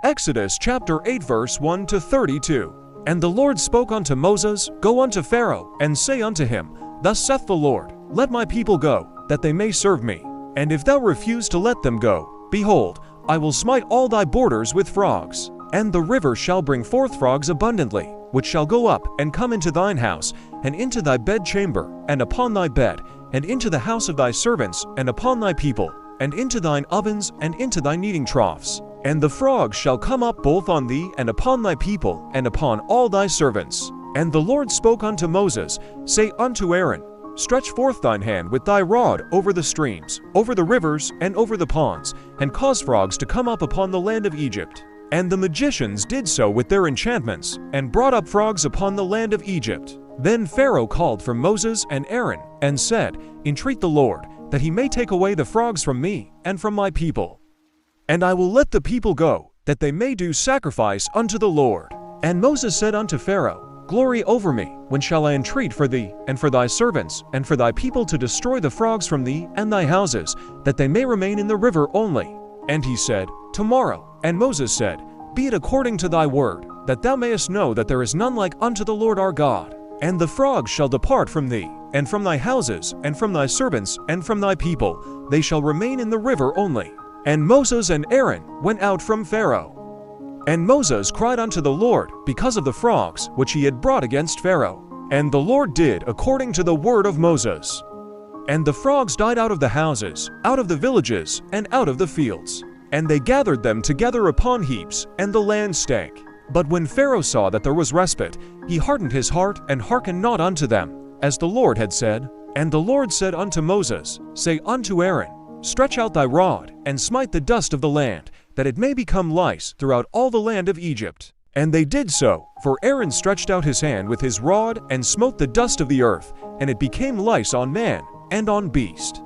Exodus chapter 8 verse 1 to 32. And the Lord spoke unto Moses, Go unto Pharaoh, and say unto him, Thus saith the Lord, Let my people go, that they may serve me. And if thou refuse to let them go, behold, I will smite all thy borders with frogs. And the river shall bring forth frogs abundantly, which shall go up and come into thine house, and into thy bedchamber, and upon thy bed, and into the house of thy servants, and upon thy people, and into thine ovens, and into thy kneading troughs. And the frogs shall come up both on thee, and upon thy people, and upon all thy servants. And the Lord spoke unto Moses, Say unto Aaron, Stretch forth thine hand with thy rod over the streams, over the rivers, and over the ponds, and cause frogs to come up upon the land of Egypt. And the magicians did so with their enchantments, and brought up frogs upon the land of Egypt. Then Pharaoh called for Moses and Aaron, and said, Entreat the Lord, that he may take away the frogs from me, and from my people. And I will let the people go, that they may do sacrifice unto the Lord. And Moses said unto Pharaoh, Glory over me, when shall I entreat for thee, and for thy servants, and for thy people to destroy the frogs from thee and thy houses, that they may remain in the river only? And he said, Tomorrow. And Moses said, Be it according to thy word, that thou mayest know that there is none like unto the Lord our God. And the frogs shall depart from thee, and from thy houses, and from thy servants, and from thy people, they shall remain in the river only. And Moses and Aaron went out from Pharaoh. And Moses cried unto the Lord because of the frogs which he had brought against Pharaoh. And the Lord did according to the word of Moses. And the frogs died out of the houses, out of the villages, and out of the fields. And they gathered them together upon heaps, and the land stank. But when Pharaoh saw that there was respite, he hardened his heart, and hearkened not unto them, as the Lord had said. And the Lord said unto Moses, Say unto Aaron, Stretch out thy rod, and smite the dust of the land, that it may become lice throughout all the land of Egypt. And they did so, for Aaron stretched out his hand with his rod, and smote the dust of the earth, and it became lice on man, and on beast.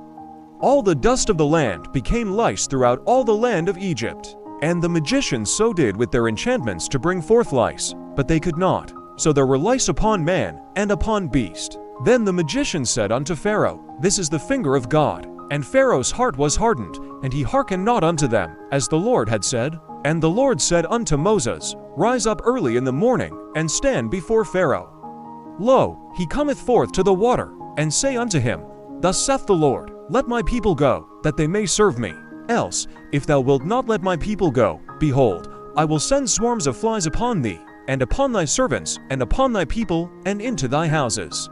All the dust of the land became lice throughout all the land of Egypt. And the magicians so did with their enchantments to bring forth lice, but they could not. So there were lice upon man, and upon beast. Then the magicians said unto Pharaoh, This is the finger of God. And Pharaoh's heart was hardened, and he hearkened not unto them, as the Lord had said. And the Lord said unto Moses, Rise up early in the morning, and stand before Pharaoh. Lo, he cometh forth to the water, and say unto him, Thus saith the Lord, Let my people go, that they may serve me. Else, if thou wilt not let my people go, behold, I will send swarms of flies upon thee, and upon thy servants, and upon thy people, and into thy houses.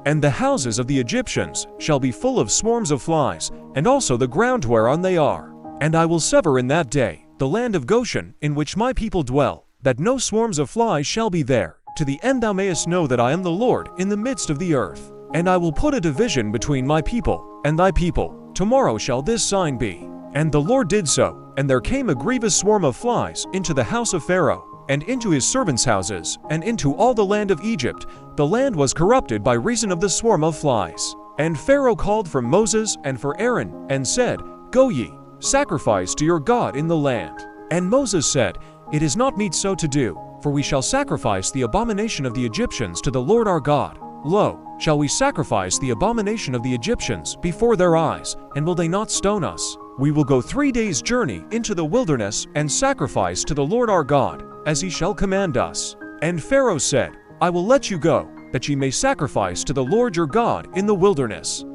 And the houses of the Egyptians shall be full of swarms of flies, and also the ground whereon they are. And I will sever in that day the land of Goshen, in which my people dwell, that no swarms of flies shall be there, to the end thou mayest know that I am the Lord in the midst of the earth. And I will put a division between my people and thy people. Tomorrow shall this sign be. And the Lord did so, and there came a grievous swarm of flies into the house of Pharaoh, and into his servants' houses, and into all the land of Egypt. The land was corrupted by reason of the swarm of flies. And Pharaoh called for Moses and for Aaron, and said, Go ye, sacrifice to your God in the land. And Moses said, It is not meet so to do, for we shall sacrifice the abomination of the Egyptians to the Lord our God. Lo, shall we sacrifice the abomination of the Egyptians before their eyes, and will they not stone us? We will go 3 days' journey into the wilderness, and sacrifice to the Lord our God, as he shall command us. And Pharaoh said, I will let you go, that ye may sacrifice to the Lord your God in the wilderness.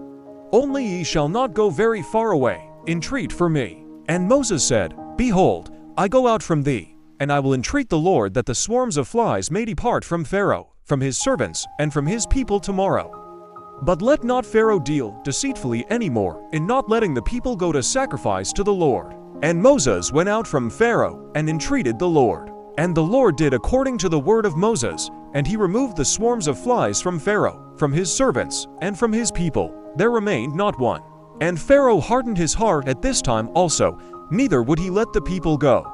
Only ye shall not go very far away, entreat for me. And Moses said, Behold, I go out from thee, and I will entreat the Lord that the swarms of flies may depart from Pharaoh, from his servants, and from his people tomorrow. But let not Pharaoh deal deceitfully any more in not letting the people go to sacrifice to the Lord. And Moses went out from Pharaoh, and entreated the Lord. And the Lord did according to the word of Moses, and he removed the swarms of flies from Pharaoh, from his servants, and from his people. There remained not one. And Pharaoh hardened his heart at this time also, neither would he let the people go.